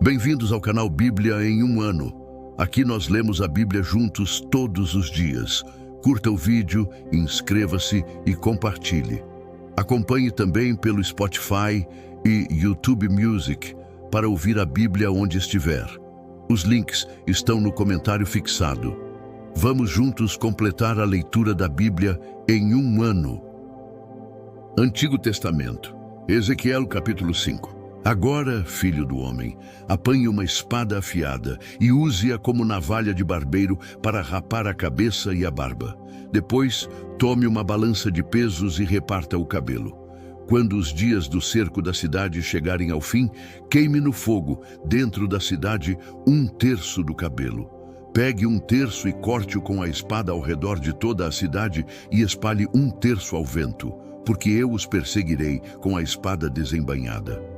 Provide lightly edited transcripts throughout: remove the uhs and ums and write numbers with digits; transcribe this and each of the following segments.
Bem-vindos ao canal Bíblia em um ano. Aqui nós lemos a Bíblia juntos todos os dias. Curta o vídeo, inscreva-se e compartilhe. Acompanhe também pelo Spotify e YouTube Music para ouvir a Bíblia onde estiver. Os links estão no comentário fixado. Vamos juntos completar a leitura da Bíblia em um ano. Antigo Testamento, Ezequiel capítulo 5. Agora, filho do homem, apanhe uma espada afiada e use-a como navalha de barbeiro para rapar a cabeça e a barba. Depois, tome uma balança de pesos e reparta o cabelo. Quando os dias do cerco da cidade chegarem ao fim, queime no fogo, dentro da cidade, 1/3 do cabelo. Pegue 1/3 e corte-o com a espada ao redor de toda a cidade e espalhe 1/3 ao vento, porque eu os perseguirei com a espada desembainhada.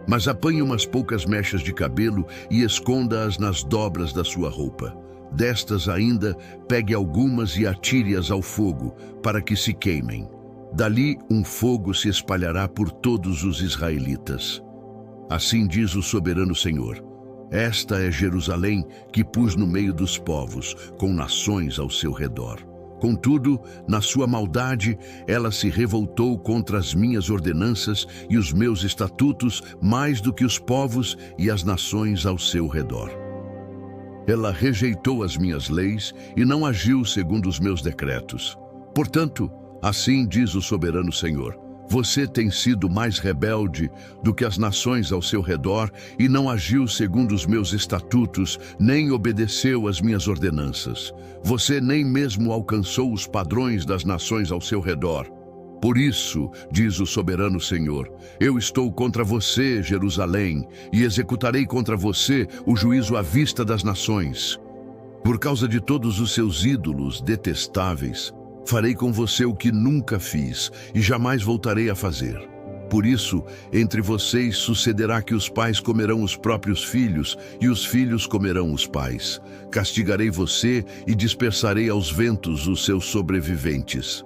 Mas apanhe umas poucas mechas de cabelo e esconda-as nas dobras da sua roupa. Destas ainda, pegue algumas e atire-as ao fogo, para que se queimem. Dali um fogo se espalhará por todos os israelitas. Assim diz o soberano Senhor: esta é Jerusalém que pus no meio dos povos, com nações ao seu redor. Contudo, na sua maldade, ela se revoltou contra as minhas ordenanças e os meus estatutos mais do que os povos e as nações ao seu redor. Ela rejeitou as minhas leis e não agiu segundo os meus decretos. Portanto, assim diz o soberano Senhor: você tem sido mais rebelde do que as nações ao seu redor e não agiu segundo os meus estatutos, nem obedeceu às minhas ordenanças. Você nem mesmo alcançou os padrões das nações ao seu redor. Por isso, diz o soberano Senhor, eu estou contra você, Jerusalém, e executarei contra você o juízo à vista das nações. Por causa de todos os seus ídolos detestáveis, farei com você o que nunca fiz e jamais voltarei a fazer. Por isso, entre vocês sucederá que os pais comerão os próprios filhos e os filhos comerão os pais. Castigarei você e dispersarei aos ventos os seus sobreviventes.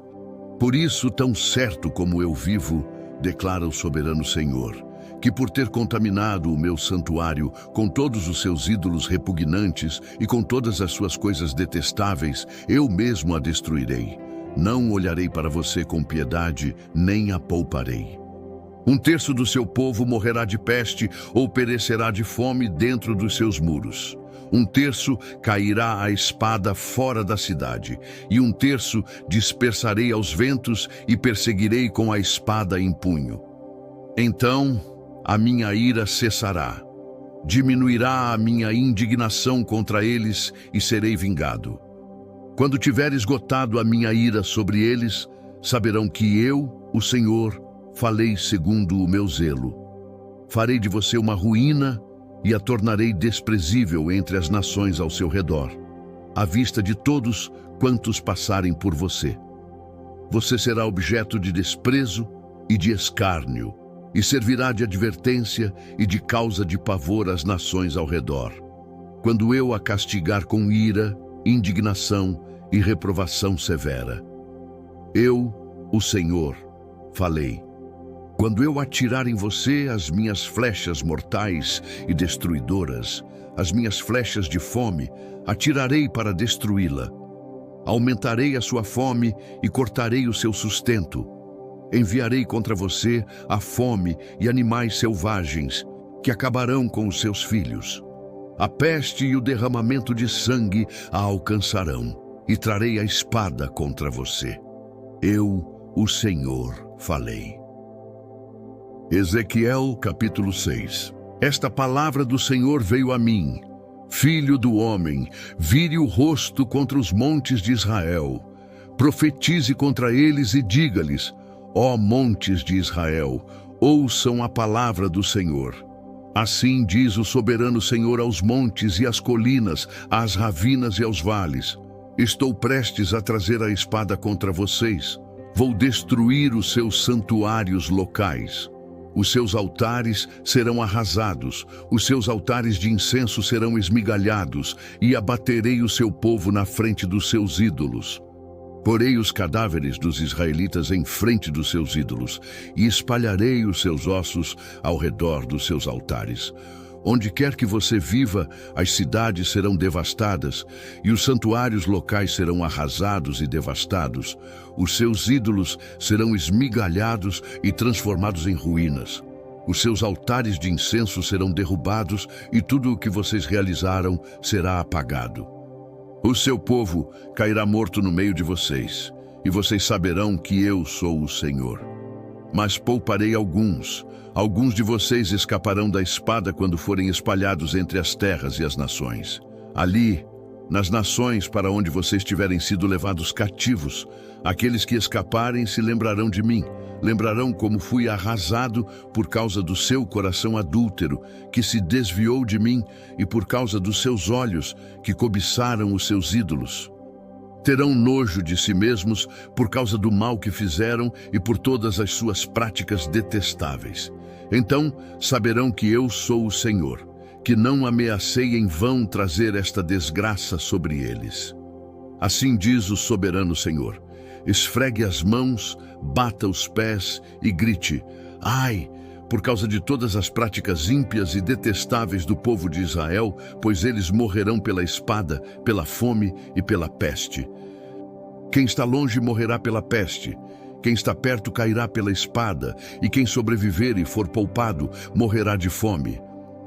Por isso, tão certo como eu vivo, declara o soberano Senhor, que por ter contaminado o meu santuário com todos os seus ídolos repugnantes e com todas as suas coisas detestáveis, eu mesmo a destruirei. Não olharei para você com piedade, nem a pouparei. 1/3 do seu povo morrerá de peste ou perecerá de fome dentro dos seus muros. 1/3 cairá à espada fora da cidade, e 1/3 dispersarei aos ventos e perseguirei com a espada em punho. Então a minha ira cessará, diminuirá a minha indignação contra eles e serei vingado. Quando tiver esgotado a minha ira sobre eles, saberão que eu, o Senhor, falei segundo o meu zelo. Farei de você uma ruína e a tornarei desprezível entre as nações ao seu redor, à vista de todos quantos passarem por você. Você será objeto de desprezo e de escárnio, e servirá de advertência e de causa de pavor às nações ao redor. Quando eu a castigar com ira, indignação e reprovação severa. Eu, o Senhor, falei. Quando eu atirar em você as minhas flechas mortais e destruidoras, as minhas flechas de fome, atirarei para destruí-la. Aumentarei a sua fome e cortarei o seu sustento. Enviarei contra você a fome e animais selvagens, que acabarão com os seus filhos. A peste e o derramamento de sangue a alcançarão, e trarei a espada contra você. Eu, o Senhor, falei. Ezequiel capítulo 6. Esta palavra do Senhor veio a mim. Filho do homem, vire o rosto contra os montes de Israel. Profetize contra eles e diga-lhes: ó montes de Israel, ouçam a palavra do Senhor. Assim diz o soberano Senhor aos montes e às colinas, às ravinas e aos vales: estou prestes a trazer a espada contra vocês. Vou destruir os seus santuários locais. Os seus altares serão arrasados, os seus altares de incenso serão esmigalhados, e abaterei o seu povo na frente dos seus ídolos. Porei os cadáveres dos israelitas em frente dos seus ídolos, e espalharei os seus ossos ao redor dos seus altares. Onde quer que você viva, as cidades serão devastadas e os santuários locais serão arrasados e devastados. Os seus ídolos serão esmigalhados e transformados em ruínas. Os seus altares de incenso serão derrubados e tudo o que vocês realizaram será apagado. O seu povo cairá morto no meio de vocês, e vocês saberão que eu sou o Senhor. Mas pouparei alguns de vocês escaparão da espada quando forem espalhados entre as terras e as nações. Ali, nas nações para onde vocês tiverem sido levados cativos, aqueles que escaparem se lembrarão de mim, lembrarão como fui arrasado por causa do seu coração adúltero, que se desviou de mim, e por causa dos seus olhos, que cobiçaram os seus ídolos. Terão nojo de si mesmos por causa do mal que fizeram e por todas as suas práticas detestáveis. Então saberão que eu sou o Senhor, que não ameacei em vão trazer esta desgraça sobre eles. Assim diz o soberano Senhor: esfregue as mãos, bata os pés e grite: ai! Por causa de todas as práticas ímpias e detestáveis do povo de Israel, pois eles morrerão pela espada, pela fome e pela peste. Quem está longe morrerá pela peste, quem está perto cairá pela espada, e quem sobreviver e for poupado morrerá de fome.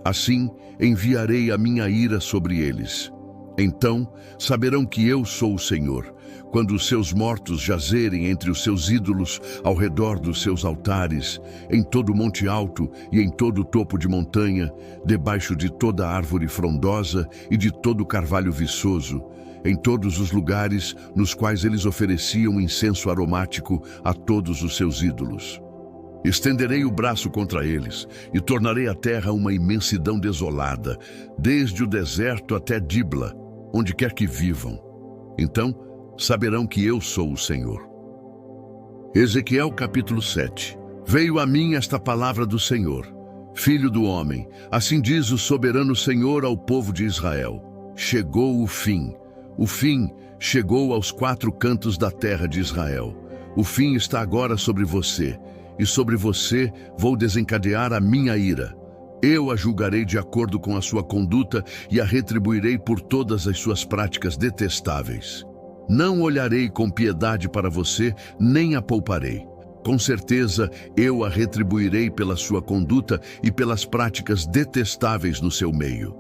Assim enviarei a minha ira sobre eles. Então saberão que eu sou o Senhor, quando os seus mortos jazerem entre os seus ídolos, ao redor dos seus altares, em todo monte alto e em todo topo de montanha, debaixo de toda árvore frondosa e de todo carvalho viçoso, em todos os lugares nos quais eles ofereciam incenso aromático a todos os seus ídolos. Estenderei o braço contra eles e tornarei a terra uma imensidão desolada, desde o deserto até Dibla, onde quer que vivam. Então saberão que eu sou o Senhor. Ezequiel capítulo 7. Veio a mim esta palavra do Senhor: filho do homem, assim diz o soberano Senhor ao povo de Israel: chegou o fim chegou aos 4 cantos da terra de Israel. O fim está agora sobre você, e sobre você vou desencadear a minha ira. Eu a julgarei de acordo com a sua conduta e a retribuirei por todas as suas práticas detestáveis. Não olharei com piedade para você, nem a pouparei. Com certeza, eu a retribuirei pela sua conduta e pelas práticas detestáveis no seu meio.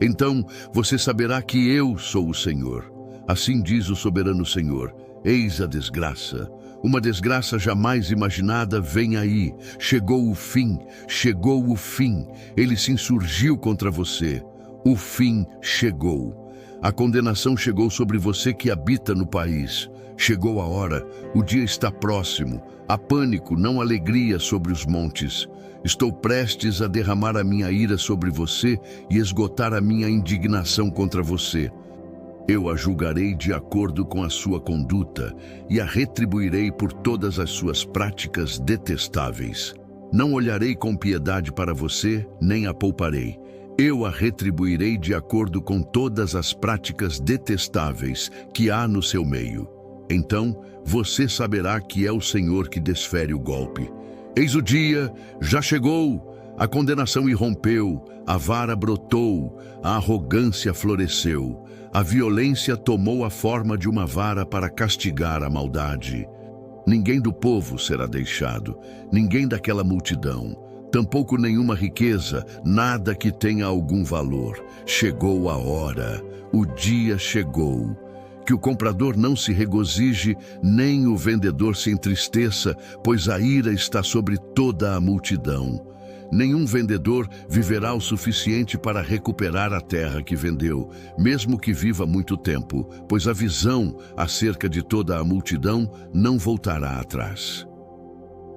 Então você saberá que eu sou o Senhor. Assim diz o soberano Senhor: eis a desgraça. Uma desgraça jamais imaginada vem aí. Chegou o fim, ele se insurgiu contra você. O fim chegou. A condenação chegou sobre você que habita no país. Chegou a hora, o dia está próximo. Há pânico, não alegria sobre os montes. Estou prestes a derramar a minha ira sobre você e esgotar a minha indignação contra você. Eu a julgarei de acordo com a sua conduta e a retribuirei por todas as suas práticas detestáveis. Não olharei com piedade para você, nem a pouparei. Eu a retribuirei de acordo com todas as práticas detestáveis que há no seu meio. Então você saberá que é o Senhor que desfere o golpe. Eis o dia, já chegou, a condenação irrompeu, a vara brotou, a arrogância floresceu, a violência tomou a forma de uma vara para castigar a maldade. Ninguém do povo será deixado, ninguém daquela multidão, tampouco nenhuma riqueza, nada que tenha algum valor. Chegou a hora, o dia chegou. Que o comprador não se regozije, nem o vendedor se entristeça, pois a ira está sobre toda a multidão. Nenhum vendedor viverá o suficiente para recuperar a terra que vendeu, mesmo que viva muito tempo, pois a visão acerca de toda a multidão não voltará atrás.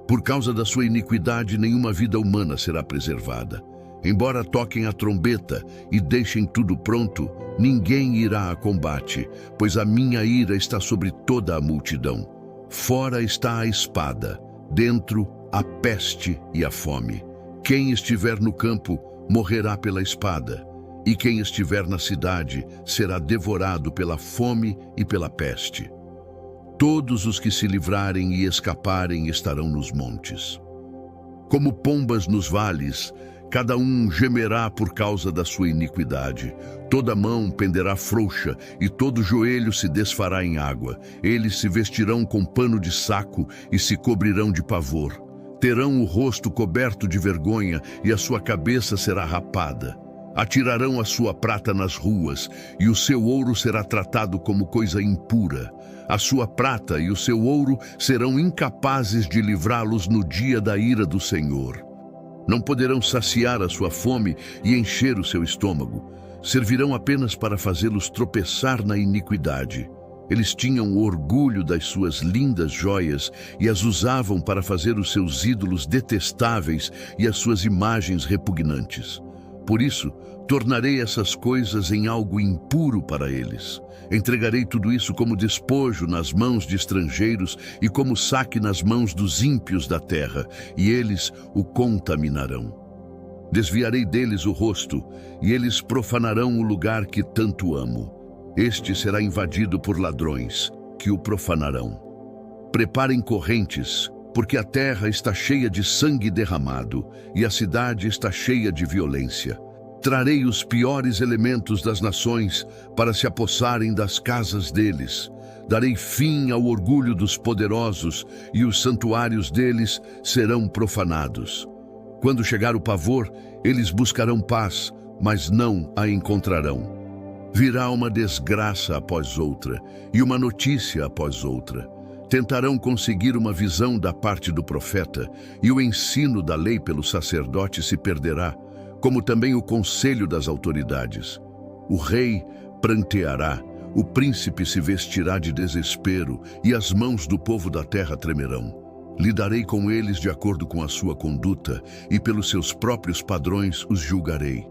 Por causa da sua iniquidade, nenhuma vida humana será preservada. Embora toquem a trombeta e deixem tudo pronto, ninguém irá a combate, pois a minha ira está sobre toda a multidão. Fora está a espada, dentro a peste e a fome. Quem estiver no campo morrerá pela espada, e quem estiver na cidade será devorado pela fome e pela peste. Todos os que se livrarem e escaparem estarão nos montes. Como pombas nos vales, Cada um gemerá por causa da sua iniquidade. Toda mão penderá frouxa e todo joelho se desfará em água. Eles se vestirão com pano de saco e se cobrirão de pavor. Terão o rosto coberto de vergonha e a sua cabeça será rapada. Atirarão a sua prata nas ruas e o seu ouro será tratado como coisa impura. A sua prata e o seu ouro serão incapazes de livrá-los no dia da ira do Senhor. Não poderão saciar a sua fome e encher o seu estômago. Servirão apenas para fazê-los tropeçar na iniquidade. Eles tinham orgulho das suas lindas joias e as usavam para fazer os seus ídolos detestáveis e as suas imagens repugnantes. Por isso, tornarei essas coisas em algo impuro para eles. Entregarei tudo isso como despojo nas mãos de estrangeiros e como saque nas mãos dos ímpios da terra, e eles o contaminarão. Desviarei deles o rosto, e eles profanarão o lugar que tanto amo. Este será invadido por ladrões, que o profanarão. Preparem correntes, porque a terra está cheia de sangue derramado, e a cidade está cheia de violência. Trarei os piores elementos das nações para se apossarem das casas deles. Darei fim ao orgulho dos poderosos, e os santuários deles serão profanados. Quando chegar o pavor, eles buscarão paz, mas não a encontrarão. Virá uma desgraça após outra, e uma notícia após outra. Tentarão conseguir uma visão da parte do profeta, e o ensino da lei pelo sacerdote se perderá, como também o conselho das autoridades. O rei pranteará, o príncipe se vestirá de desespero, e as mãos do povo da terra tremerão. Lidarei com eles de acordo com a sua conduta, e pelos seus próprios padrões os julgarei.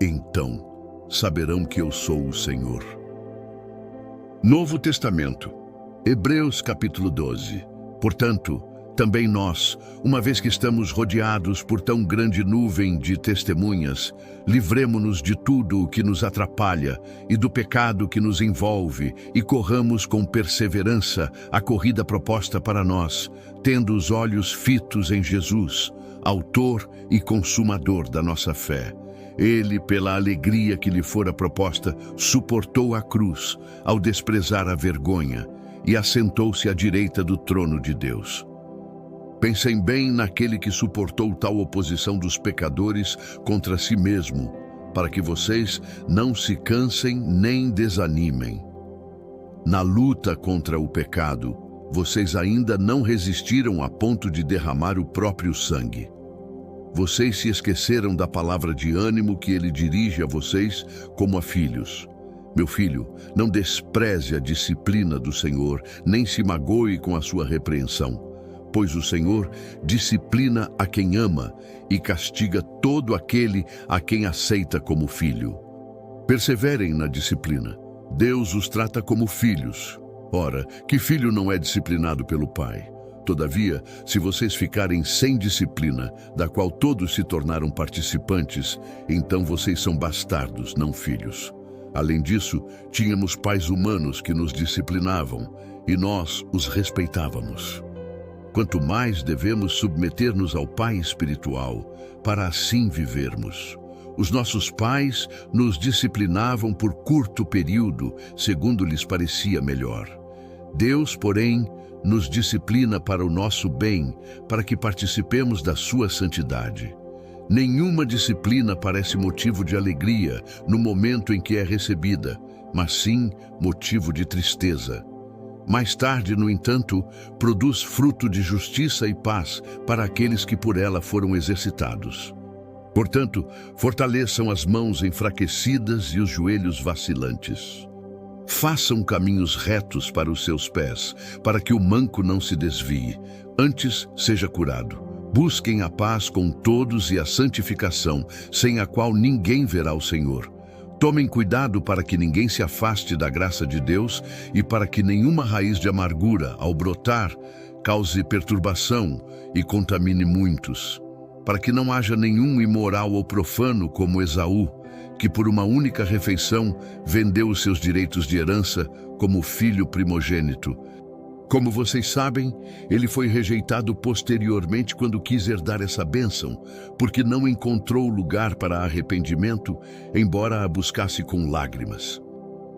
Então saberão que eu sou o Senhor. Novo Testamento, Hebreus capítulo 12. Portanto, também nós, uma vez que estamos rodeados por tão grande nuvem de testemunhas, livremo-nos de tudo o que nos atrapalha e do pecado que nos envolve e corramos com perseverança a corrida proposta para nós, tendo os olhos fitos em Jesus, autor e consumador da nossa fé. Ele, pela alegria que lhe fora proposta, suportou a cruz, ao desprezar a vergonha, e assentou-se à direita do trono de Deus. Pensem bem naquele que suportou tal oposição dos pecadores contra si mesmo, para que vocês não se cansem nem desanimem. Na luta contra o pecado, vocês ainda não resistiram a ponto de derramar o próprio sangue. Vocês se esqueceram da palavra de ânimo que ele dirige a vocês como a filhos. Meu filho, não despreze a disciplina do Senhor, nem se magoe com a sua repreensão. Pois o Senhor disciplina a quem ama e castiga todo aquele a quem aceita como filho. Perseverem na disciplina. Deus os trata como filhos. Ora, que filho não é disciplinado pelo pai? Todavia, se vocês ficarem sem disciplina, da qual todos se tornaram participantes, então vocês são bastardos, não filhos. Além disso, tínhamos pais humanos que nos disciplinavam, e nós os respeitávamos. Quanto mais devemos submeter-nos ao Pai espiritual, para assim vivermos. Os nossos pais nos disciplinavam por curto período, segundo lhes parecia melhor. Deus, porém, nos disciplina para o nosso bem, para que participemos da sua santidade. Nenhuma disciplina parece motivo de alegria no momento em que é recebida, mas sim motivo de tristeza. Mais tarde, no entanto, produz fruto de justiça e paz para aqueles que por ela foram exercitados. Portanto, fortaleçam as mãos enfraquecidas e os joelhos vacilantes. Façam caminhos retos para os seus pés, para que o manco não se desvie, antes seja curado. Busquem a paz com todos e a santificação, sem a qual ninguém verá o Senhor. Tomem cuidado para que ninguém se afaste da graça de Deus e para que nenhuma raiz de amargura, ao brotar, cause perturbação e contamine muitos. Para que não haja nenhum imoral ou profano como Esaú, que por uma única refeição vendeu os seus direitos de herança como filho primogênito. Como vocês sabem, ele foi rejeitado posteriormente quando quis herdar essa bênção, porque não encontrou lugar para arrependimento, embora a buscasse com lágrimas.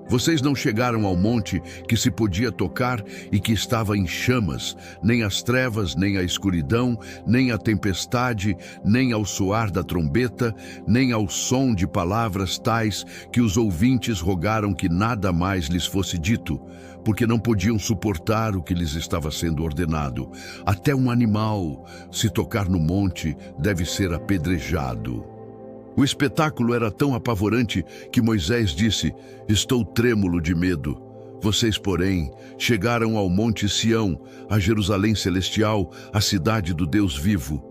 Vocês não chegaram ao monte que se podia tocar e que estava em chamas, nem as trevas, nem a escuridão, nem a tempestade, nem ao soar da trombeta, nem ao som de palavras tais que os ouvintes rogaram que nada mais lhes fosse dito, porque não podiam suportar o que lhes estava sendo ordenado. Até um animal, se tocar no monte, deve ser apedrejado. O espetáculo era tão apavorante que Moisés disse: "Estou trêmulo de medo." Vocês, porém, chegaram ao Monte Sião, a Jerusalém celestial, a cidade do Deus vivo.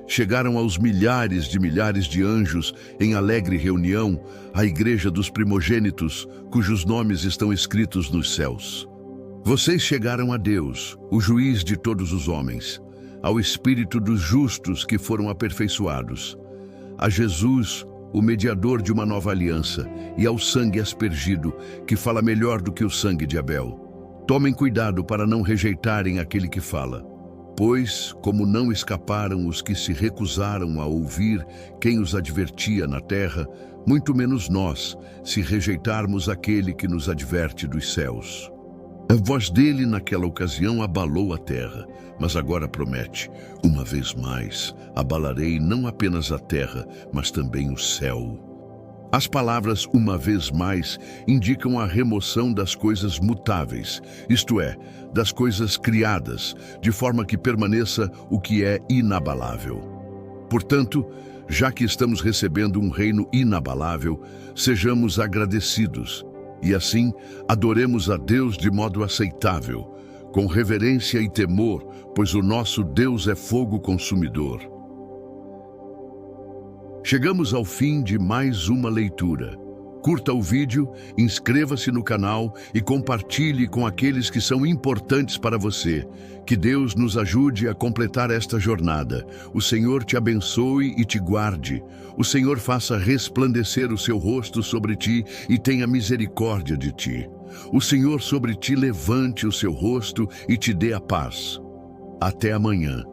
Chegaram aos milhares de anjos em alegre reunião, à igreja dos primogênitos, cujos nomes estão escritos nos céus. Vocês chegaram a Deus, o juiz de todos os homens, ao Espírito dos justos que foram aperfeiçoados, a Jesus, o mediador de uma nova aliança, e ao sangue aspergido, que fala melhor do que o sangue de Abel. Tomem cuidado para não rejeitarem aquele que fala. Pois, como não escaparam os que se recusaram a ouvir quem os advertia na terra, muito menos nós, se rejeitarmos aquele que nos adverte dos céus. A voz dele naquela ocasião abalou a terra, mas agora promete: uma vez mais, abalarei não apenas a terra, mas também o céu. As palavras "uma vez mais" indicam a remoção das coisas mutáveis, isto é, das coisas criadas, de forma que permaneça o que é inabalável. Portanto, já que estamos recebendo um reino inabalável, sejamos agradecidos. E assim, adoremos a Deus de modo aceitável, com reverência e temor, pois o nosso Deus é fogo consumidor. Chegamos ao fim de mais uma leitura. Curta o vídeo, inscreva-se no canal e compartilhe com aqueles que são importantes para você. Que Deus nos ajude a completar esta jornada. O Senhor te abençoe e te guarde. O Senhor faça resplandecer o seu rosto sobre ti e tenha misericórdia de ti. O Senhor sobre ti levante o seu rosto e te dê a paz. Até amanhã.